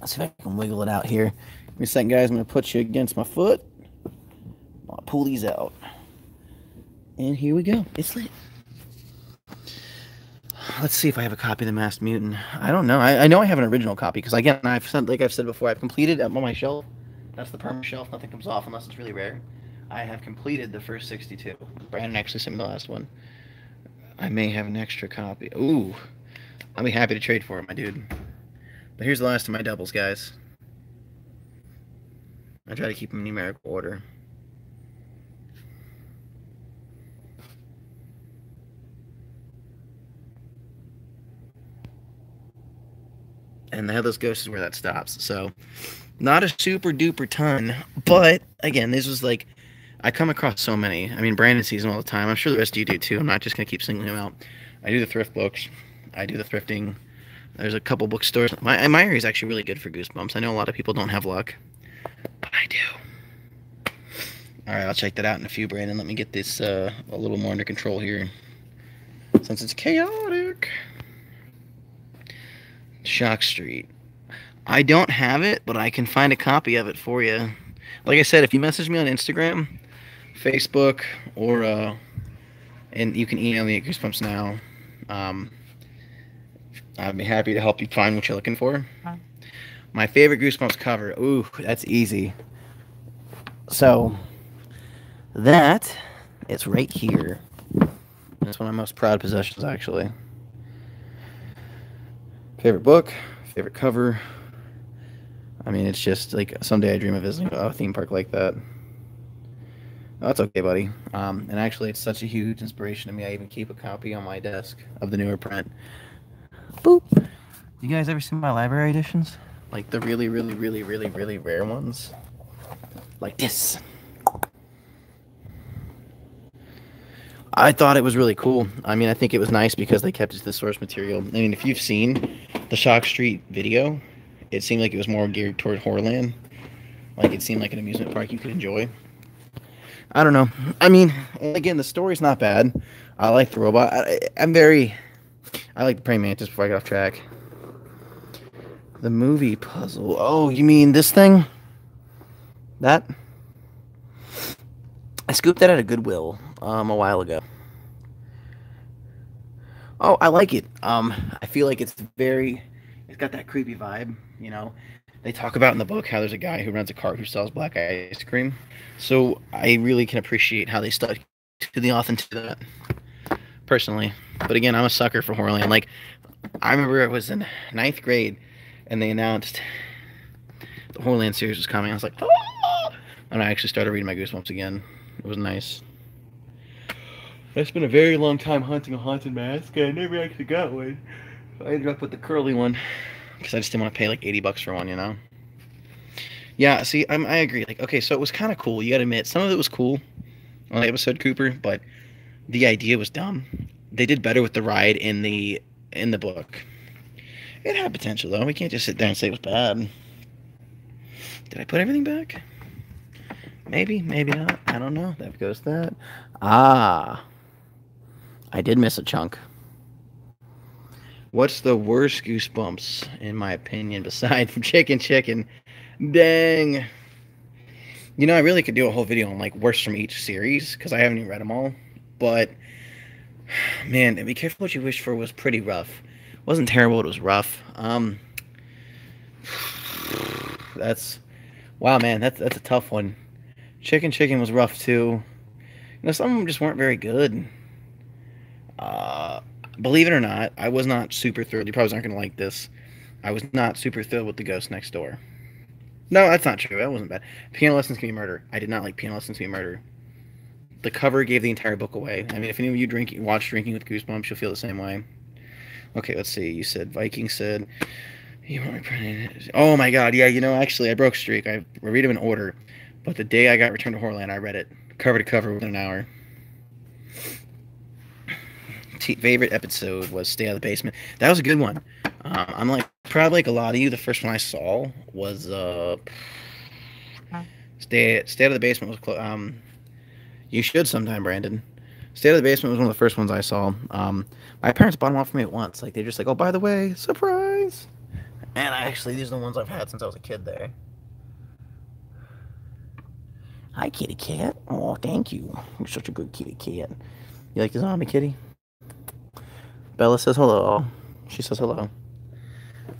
A: let's see if I can wiggle it out here. Give me a second, guys. I'm going to put you against my foot. I'll pull these out. And here we go. It's lit. Let's see if I have a copy of The Masked Mutant. I don't know. I know I have an original copy because, again, like I've said before, I've completed on my shelf. That's the permanent shelf. Nothing comes off unless it's really rare. I have completed the first 62. Brandon actually sent me the last one. I may have an extra copy. Ooh. I'll be happy to trade for it, my dude. But here's the last of my doubles, guys. I try to keep them in numerical order. And the Headless Ghost is where that stops. So, not a super duper ton. But, again, this was like, I come across so many. I mean, Brandon sees them all the time. I'm sure the rest of you do too. I'm not just going to keep singling them out. I do the thrift books. I do the thrifting. There's a couple bookstores. My area is actually really good for Goosebumps. I know a lot of people don't have luck, but I do. All right, I'll check that out in a few, Brandon. Let me get this a little more under control here, since it's chaotic. Shock Street. I don't have it, but I can find a copy of it for you. Like I said, if you message me on Instagram, Facebook, or and you can email me at Goosebumps Now. I'd be happy to help you find what you're looking for. My favorite Goosebumps cover. Ooh, that's easy. So that is right here. That's one of my most proud possessions, actually. Favorite book, favorite cover. I mean, it's just like someday I dream of visiting a theme park like that. Oh, that's okay, buddy. And actually, it's such a huge inspiration to me. I even keep a copy on my desk of the newer print. Boop. You guys ever seen my library editions? Like the really, really, really, really, really rare ones? Like this. I thought it was really cool. I mean, I think it was nice because they kept it to the source material. I mean, if you've seen the Shock Street video, it seemed like it was more geared toward Horrorland. Like, it seemed like an amusement park you could enjoy. I don't know. I mean, again, the story's not bad. I like the robot. I like the praying mantis before I get off track. The movie puzzle. Oh, you mean this thing? That? I scooped that at a Goodwill a while ago. Oh, I like it. I feel like it's got that creepy vibe. You know, they talk about in the book how there's a guy who runs a cart who sells black ice cream. So I really can appreciate how they stuck to the authenticity of that, personally. But again, I'm a sucker for Horrorland. Like, I remember it was in ninth grade, and they announced the Horrorland series was coming. I was like, oh! And I actually started reading my Goosebumps again. It was nice. I spent a very long time hunting a haunted mask. I never actually got one. I ended up with the curly one because I just didn't want to pay like $80 for one, you know. Yeah, see, I agree. Like, okay, so it was kind of cool. You got to admit, some of it was cool on the episode, Cooper, but the idea was dumb. They did better with the ride in the book. It had potential though. We can't just sit there and say it was bad. Did I put everything back? Maybe, maybe not. I don't know. That goes that. Ah, I did miss a chunk. What's the worst Goosebumps, in my opinion, beside from Chicken? Dang. You know, I really could do a whole video on, like, worst from each series, because I haven't even read them all. But, man, be careful what you wish for was pretty rough. It wasn't terrible, it was rough. That's... Wow, man, that's a tough one. Chicken was rough, too. You know, some of them just weren't very good. Believe it or not, I was not super thrilled. You probably aren't going to like this. I was not super thrilled with The Ghost Next Door. No, that's not true. That wasn't bad. Piano Lessons Can Be Murder. I did not like Piano Lessons Can Be Murder. The cover gave the entire book away. I mean, if any of you watch Drinking with Goosebumps, you'll feel the same way. Okay, let's see. You said Viking said... You want me printed? Oh my god, yeah, you know, actually, I broke streak. I read them in order. But the day I got Returned to Horrorland, I read it cover to cover within an hour. Favorite episode was Stay Out of the Basement. That was a good one. I'm like, probably like a lot of you, the first one I saw was Stay Out of the Basement was you should sometime, Brandon. Stay Out of the Basement was one of the first ones I saw. My parents bought them off for me at once. Like, they're just like, oh, by the way, surprise. And these are the ones I've had since I was a kid there. Hi, kitty cat. Oh, thank you. You're such a good kitty cat. You like the zombie kitty? Bella says hello. She says hello.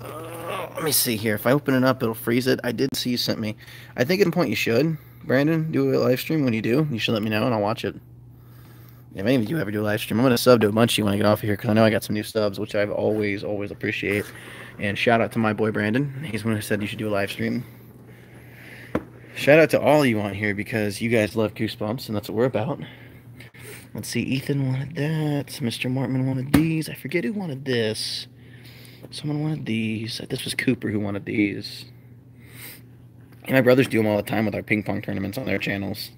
A: Let me see here. If I open it up, it'll freeze it. I did see you sent me. I think at a point you should, Brandon, do a live stream. When you do, you should let me know and I'll watch it. If any of you ever do a live stream, I'm going to sub to a bunch of you when I get off of here because I know I got some new subs, which I've always appreciate. And shout out to my boy Brandon. He's the one who said you should do a live stream. Shout out to all you on here because you guys love Goosebumps, and that's what we're about. Let's see, Ethan wanted that. Mr. Mortman wanted these. I forget who wanted this. Someone wanted these. This was Cooper who wanted these. And my brothers do them all the time with our ping pong tournaments on their channels.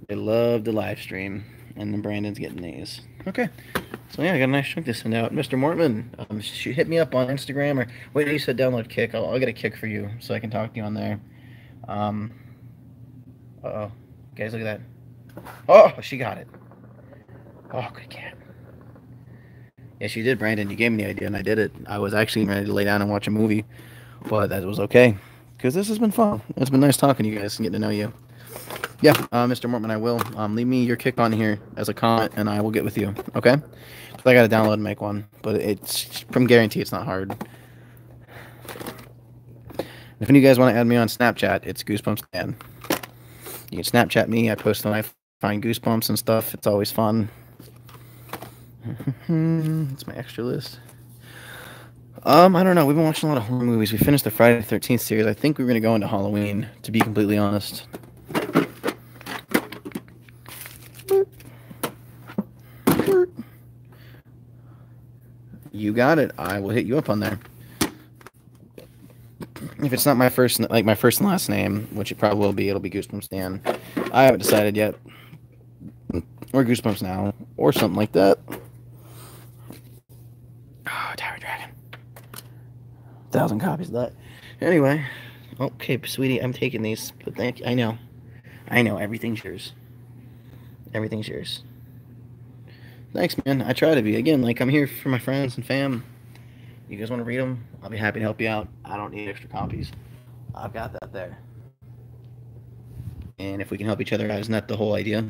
A: They love the live stream. And then Brandon's getting these. Okay. So yeah, I got a nice chunk to send out. Mr. Mortman, hit me up on Instagram or... Wait, you said download Kick. I'll get a Kick for you so I can talk to you on there. Uh-oh. Guys, look at that. Oh, she got it. Oh, good cat. Yes, you did, Brandon. You gave me the idea, and I did it. I was actually ready to lay down and watch a movie, but that was okay, because this has been fun. It's been nice talking to you guys and getting to know you. Yeah, Mr. Mortman, I will. Leave me your Kick on here as a comment, and I will get with you, okay? I got to download and make one, but it's from guarantee it's not hard. If any of you guys want to add me on Snapchat, it's Goosebumps Dan. You can Snapchat me. I post when I find Goosebumps and stuff. It's always fun. It's my extra list. I don't know. We've been watching a lot of horror movies. We finished the Friday the 13th series. I think we're going to go into Halloween, to be completely honest. You got it. I will hit you up on there. If it's not my first and last name, which it probably will be, it'll be Goosebumps Dan. I haven't decided yet. Or Goosebumps Now, or something like that. Oh, Tower Dragon. 1,000 copies of that. Anyway, okay, sweetie, I'm taking these. But thank you. I know, everything's yours. Everything's yours. Thanks, man. I try to be. Again, like, I'm here for my friends and fam. You guys want to read them? I'll be happy to help you out. I don't need extra copies. I've got that there. And if we can help each other out, isn't that the whole idea?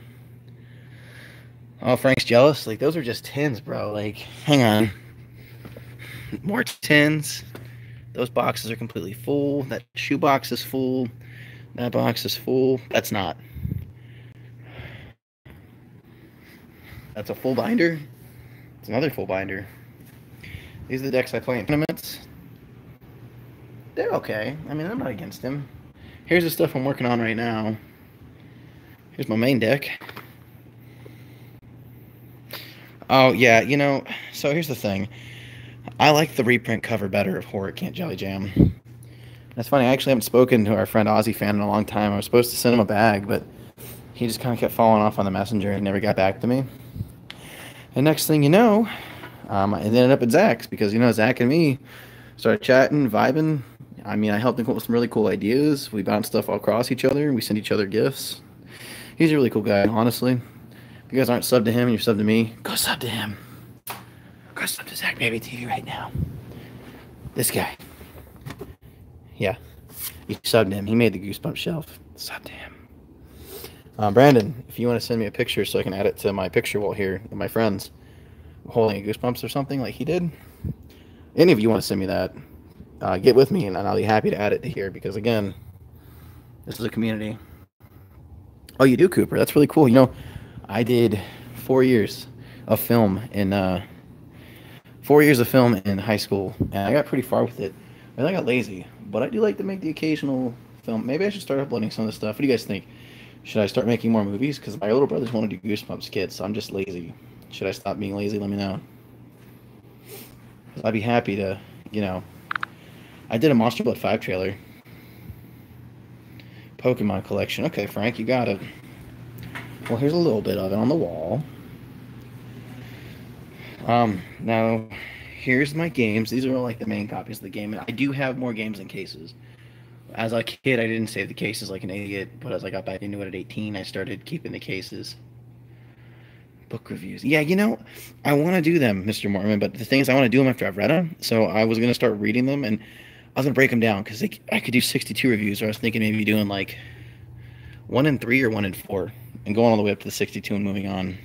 A: Oh, Frank's jealous. Like, those are just tins, bro. Like, hang on. More tins. Those boxes are completely full. That shoe box is full. That box is full. That's not. That's a full binder. It's another full binder. These are the decks I play in tournaments. They're okay. I mean, I'm not against them. Here's the stuff I'm working on right now. Here's my main deck. Oh, yeah, you know, so here's the thing. I like the reprint cover better of Horror Can't Jelly Jam. That's funny. I actually haven't spoken to our friend Aussie fan in a long time. I was supposed to send him a bag, but he just kind of kept falling off on the messenger and never got back to me. And next thing you know, it ended up at Zach's because, you know, Zach and me started chatting, vibing. I mean, I helped him come up with some really cool ideas. We bounced stuff all across each other. We sent each other gifts. He's a really cool guy, honestly. If you guys aren't subbed to him and you're subbed to me, go sub to him. Go sub to Zach Baby TV right now. This guy. Yeah. You subbed to him. He made the Goosebump shelf. Sub to him. Brandon, if you want to send me a picture so I can add it to my picture wall here of my friends holding Goosebumps or something like he did, any of you want to send me that, get with me and I'll be happy to add it to here because, again, this is a community. Oh, you do, Cooper? That's really cool. You know, I did 4 years of film in 4 years of film in high school, and I got pretty far with it. I got lazy, but I do like to make the occasional film. Maybe I should start uploading some of this stuff. What do you guys think? Should I start making more movies? Because my little brothers want to do Goosebumps kids, so I'm just lazy. Should I stop being lazy? Let me know. I'd be happy to, you know. I did a Monster Blood 5 trailer. Pokemon collection. Okay, Frank, you got it. Well, here's a little bit of it on the wall. Now, here's my games. These are all like the main copies of the game. I do have more games than cases. As a kid, I didn't save the cases like an idiot, but as I got back into it at 18, I started keeping the cases. Book reviews. Yeah, you know, I want to do them, Mr. Mormon, but the thing is, I want to do them after I've read them. So I was going to start reading them, and I was going to break them down, because I could do 62 reviews, or I was thinking maybe doing like 1 in 3 or 1 in 4, and going all the way up to the 62 and moving on.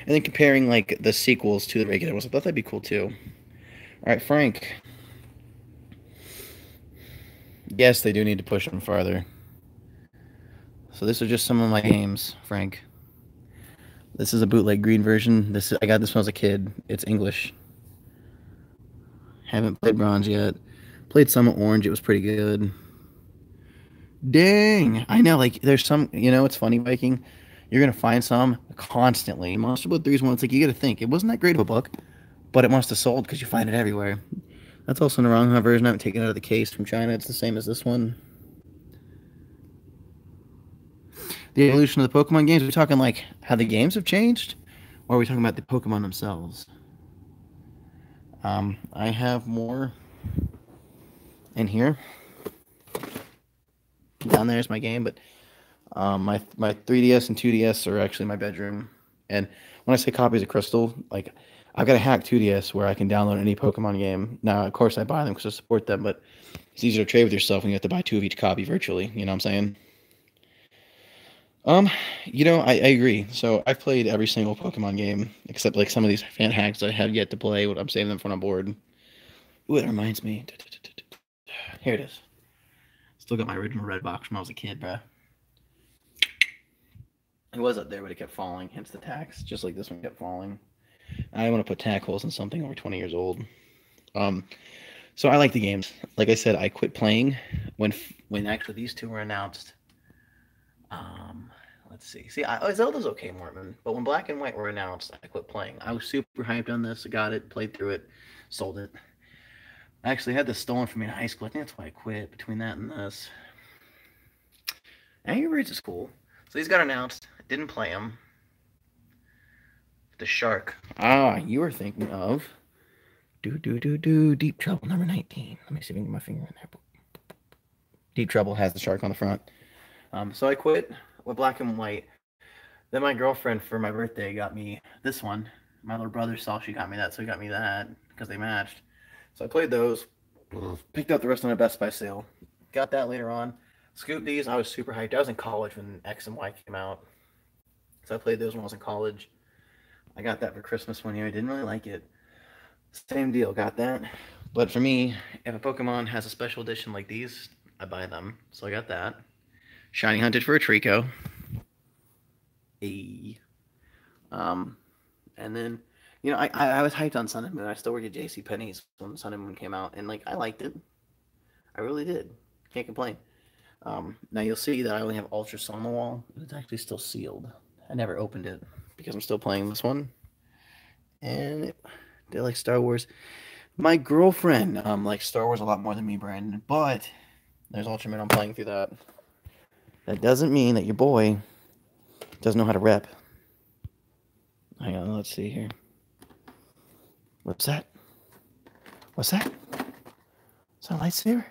A: And then comparing like the sequels to the regular ones. I thought that'd be cool too. All right, Frank. Yes, they do need to push them farther. So this is just some of my games, Frank. This is a bootleg green version. I got this when I was a kid. It's English. Haven't played bronze yet. Played some orange. It was pretty good. Dang. I know, like, there's some, you know, it's funny, Viking. You're going to find some constantly. Monster Blood 3 is one. It's like, you got to think. It wasn't that great of a book, but it must have sold because you find it everywhere. That's also in the wrong version. I haven't taken it out of the case from China. It's the same as this one. The evolution of the Pokemon games. Are we talking like how the games have changed? Or are we talking about the Pokemon themselves? I have more in here. Down there is my game, but my 3DS and 2DS are actually my bedroom. And when I say copies of Crystal, like, I've got a hack 2DS where I can download any Pokemon game. Now, of course, I buy them because I support them, but it's easier to trade with yourself when you have to buy 2 of each copy virtually. You know what I'm saying? You know, I agree. So I've played every single Pokemon game except like some of these fan hacks I have yet to play. I'm saving them for on board. Ooh, that reminds me. Here it is. Still got my original red box from when I was a kid, bruh. It was up there, but it kept falling. Hence the tacks, just like this one kept falling. I want to put tack holes in something over 20 years old. So I like the games. Like I said, I quit playing when actually these two were announced. Let's see. Zelda's okay, Mormon, but when Black and White were announced, I quit playing. I was super hyped on this. I got it, played through it, sold it. I actually had this stolen from me in high school. I think that's why I quit. Between that and this, Angry Birds is cool. So these got announced. Didn't play them. The shark. You were thinking of Deep Trouble number 19. Let me see if I can get my finger in there. Deep Trouble has the shark on the front. So I quit with Black and White. Then my girlfriend for my birthday got me this one. My little brother saw she got me that, so he got me that because they matched. So I played those. Picked up the rest on a Best Buy sale. Got that later on. Scooped these. I was super hyped. I was in college when X and Y came out. So I played those when I was in college. I got that for Christmas one year. I didn't really like it. Same deal. Got that. But for me, if a Pokemon has a special edition like these, I buy them. So I got that. Shiny Hunted for a Trico. A. And then, I was hyped on Sun and Moon. I still work at J.C. Penney's when Sun and Moon came out, and I liked it. I really did. Can't complain. Now you'll see that I only have Ultra Sun on the wall. It's actually still sealed. I never opened it because I'm still playing this one. And they like Star Wars. My girlfriend likes Star Wars a lot more than me, Brandon. But there's Ultraman. I'm playing through that. That doesn't mean that your boy doesn't know how to rep. Hang on, let's see here. What's that? What's that? Is that a lightsaber?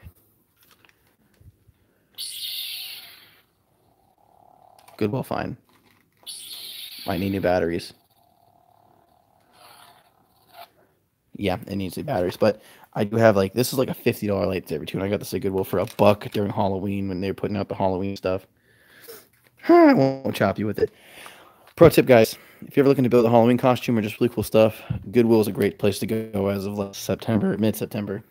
A: Goodwill fine. Might need new batteries. Yeah, it needs new batteries. But I do have this is like a $50 lightsaber too, and I got this at Goodwill for $1 during Halloween when they were putting out the Halloween stuff. I won't chop you with it. Pro tip, guys, if you're ever looking to build a Halloween costume or just really cool stuff, Goodwill is a great place to go as of mid-September.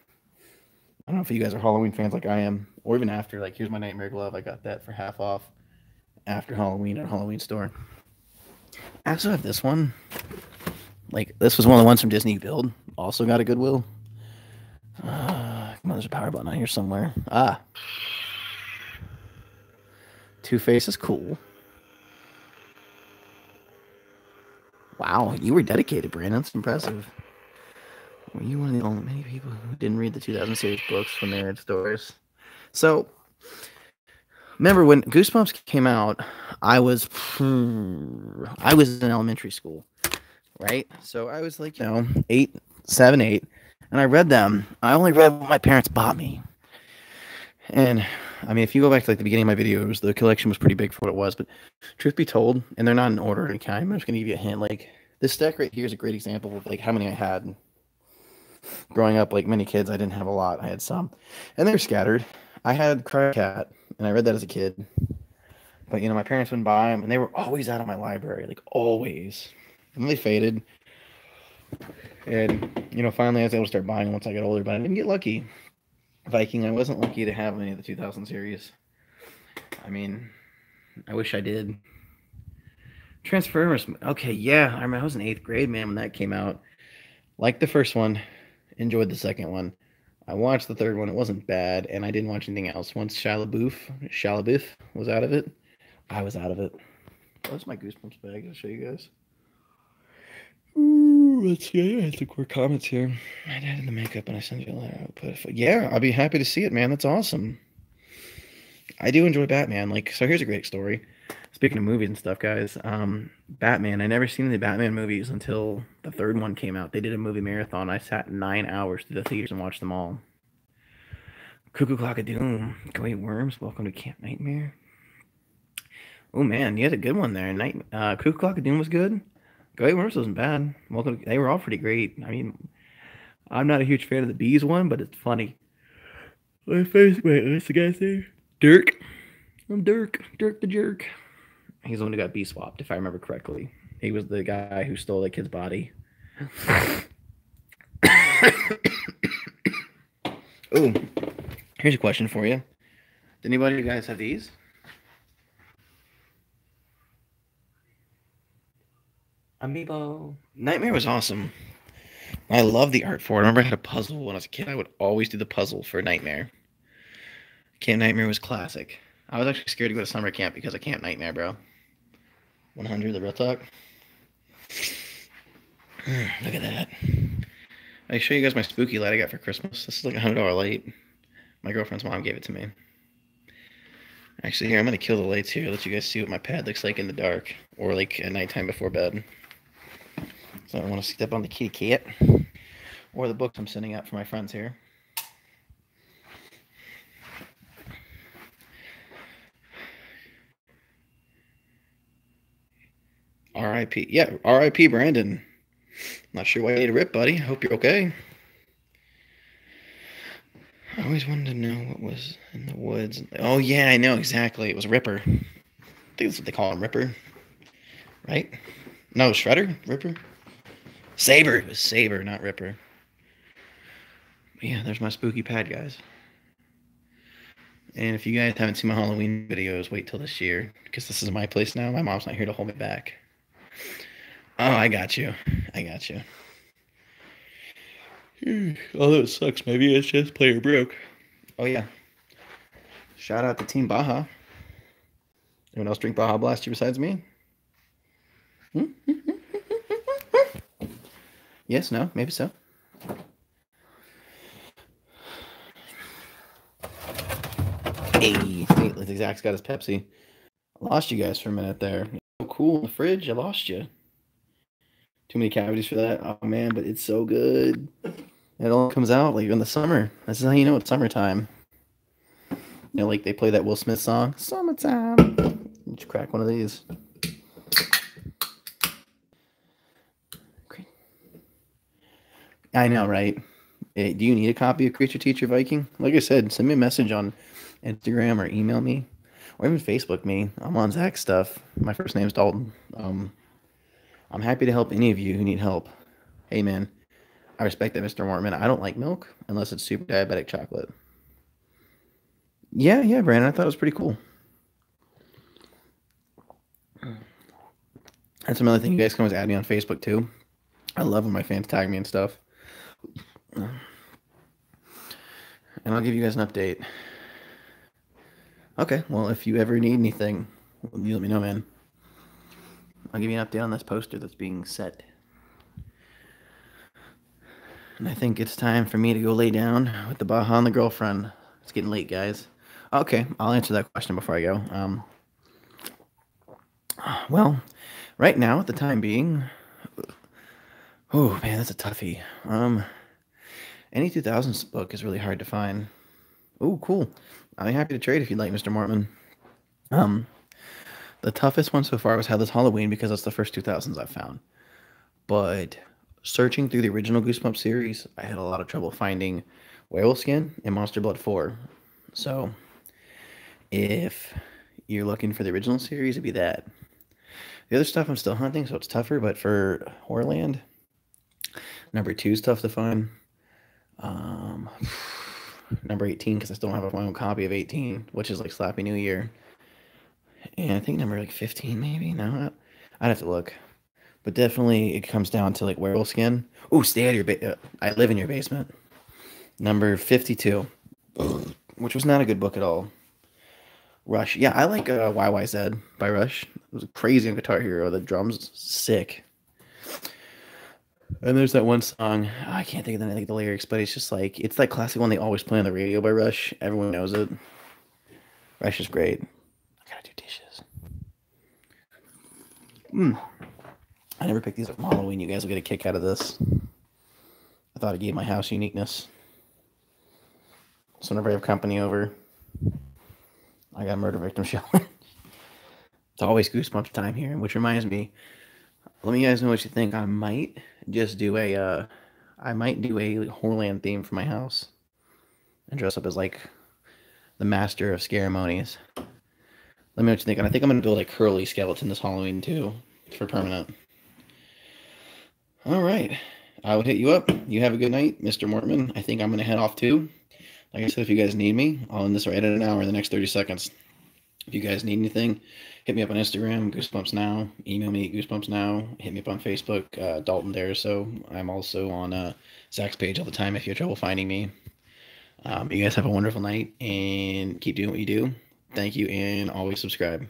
A: I don't know if you guys are Halloween fans like I am, or even after. Here's my Nightmare glove. I got that for half off after Halloween at a Halloween store. I also have this one. This was one of the ones from Disney Build. Also got a Goodwill. Come on, there's a power button on here somewhere. Two-Face is cool. Wow, you were dedicated, Brandon. That's impressive. Were you one of the only many people who didn't read the 2000 series books when they were in stores? So, remember when Goosebumps came out, I was in elementary school, right? So I was 7, 8, and I read them. I only read what my parents bought me. And I mean, if you go back to the beginning of my videos, the collection was pretty big for what it was. But truth be told, and they're not in order of any kind, I'm just gonna give you a hint. This stack right here is a great example of how many I had. Growing up, many kids, I didn't have a lot. I had some, and they were scattered. I had Cry Cat, and I read that as a kid. But my parents wouldn't buy them, and they were always out of my library, always. And then they faded. And finally, I was able to start buying them once I got older. But I didn't get lucky. Viking, I wasn't lucky to have any of the 2000 series. I mean, I wish I did. Transformers. Okay, yeah. I remember I was in 8th grade, man, when that came out. Liked the first one. Enjoyed the second one. I watched the third one. It wasn't bad, and I didn't watch anything else. Once Shia LaBeouf was out of it, I was out of it. What's my Goosebumps bag? I'll show you guys. Ooh, let's see. I have some quick comments here. My dad did the makeup, and I sent you a letter. Yeah, I'll be happy to see it, man. That's awesome. I do enjoy Batman. So here's a great story. Speaking of movies and stuff, guys, Batman. I never seen the Batman movies until the third one came out. They did a movie marathon. I sat 9 hours through the theaters and watched them all. Cuckoo Clock of Doom. Great Worms. Welcome to Camp Nightmare. Oh man, you had a good one there. Cuckoo Clock of Doom was good. Great Worms wasn't bad. They were all pretty great. I mean, I'm not a huge fan of the Bees one, but it's funny. Wait, what's the guy's name? Dirk. I'm Dirk. Dirk the Jerk. He's the one who got bee swapped, if I remember correctly. He was the guy who stole that kid's body. Ooh, here's a question for you. Did anybody of you guys have these? Amiibo. Nightmare was awesome. I love the art for it. I remember I had a puzzle when I was a kid. I would always do the puzzle for Nightmare. Camp Nightmare was classic. I was actually scared to go to summer camp because of Camp Nightmare, bro. 100, the real talk. Look at that. I show you guys my spooky light I got for Christmas. This is like a $100 light. My girlfriend's mom gave it to me. Actually, here, I'm going to kill the lights here. Let you guys see what my pad looks like in the dark. Or at nighttime before bed. So I want to step on the kitty cat. Or the books I'm sending out for my friends here. R.I.P. Yeah, R.I.P. Brandon. Not sure why you ate a rip, buddy. Hope you're okay. always wanted to know what was in the woods. Oh yeah, I know exactly. It was Ripper. I think that's what they call him, Ripper. Right? No, Shredder? Ripper? Saber. It was Saber, not Ripper. Yeah, there's my spooky pad, guys. And if you guys haven't seen my Halloween videos, wait till this year, because this is my place now. My mom's not here to hold me back. Oh, I got you. I got you. Although it sucks, maybe it's just player broke. Oh yeah. Shout out to Team Baja. Anyone else drink Baja Blaster besides me? Yes, no, maybe so. Hey, Zach's got his Pepsi. I lost you guys for a minute there. Oh, cool. In the fridge, I lost you. Too many cavities for that. Oh man, but it's so good. It all comes out like in the summer. This is how you know it's summertime. You know, like they play that Will Smith song, "Summertime." You just crack one of these. I know, right? Hey, do you need a copy of Creature Teacher Viking? Like I said, send me a message on Instagram or email me, or even Facebook me. I'm on Zach's stuff. My first name's Dalton. I'm happy to help any of you who need help. Hey, man, I respect that, Mr. Mortman. I don't like milk unless it's super diabetic chocolate. Yeah, Brandon. I thought it was pretty cool. That's another thing. You guys can always add me on Facebook, too. I love when my fans tag me and stuff. And I'll give you guys an update. Okay, well, if you ever need anything, you let me know, man. I'll give you an update on this poster that's being set. And I think it's time for me to go lay down with the Baja and the girlfriend. It's getting late, guys. Okay, I'll answer that question before I go. Well, right now, at the time being, oh man, that's a toughie. Any 2000s book is really hard to find. Oh, cool. I'm happy to trade if you'd like, Mr. Mortman. The toughest one so far was Headless Halloween because that's the first 2000s I've found. But searching through the original Goosebumps series, I had a lot of trouble finding Werewolf Skin and Monster Blood 4. So if you're looking for the original series, it'd be that. The other stuff I'm still hunting, so it's tougher, but for Horrorland, number 2 is tough to find. Number 18, because I still don't have my own copy of 18, which is like Slappy New Year. And I think number like 15, maybe? No, I'd have to look. But definitely it comes down to like Werewolf Skin. Ooh, stay out of your I live in your basement. Number 52, which was not a good book at all. Rush. Yeah, I like YYZ by Rush. It was crazy on Guitar Hero. The drums, sick. And there's that one song, I can't think of the lyrics, but it's just like, it's that classic one they always play on the radio by Rush. Everyone knows it. Rush is great. I gotta do dishes. I never picked these up from Halloween. You guys will get a kick out of this. I thought it gave my house uniqueness. So whenever I have company over, I got Murder Victim Show. It's always Goosebumps time here, which reminds me, let me guys know what you think. I might just do a Horrorland theme for my house and dress up as like the master of scaremonies. Let me know what you think. And I think I'm gonna build a curly skeleton this Halloween too, for permanent. All right, I will hit you up. You have a good night, Mr. Mortman. I think I'm gonna head off too. Like I said, if you guys need me, I'll end this right at an hour in the next 30 seconds. If you guys need anything, hit me up on Instagram, Goosebumps Now. Email me at Goosebumps Now. Hit me up on Facebook, Dalton Dare. So I'm also on Zach's page all the time if you have trouble finding me. You guys have a wonderful night and keep doing what you do. Thank you, and always subscribe.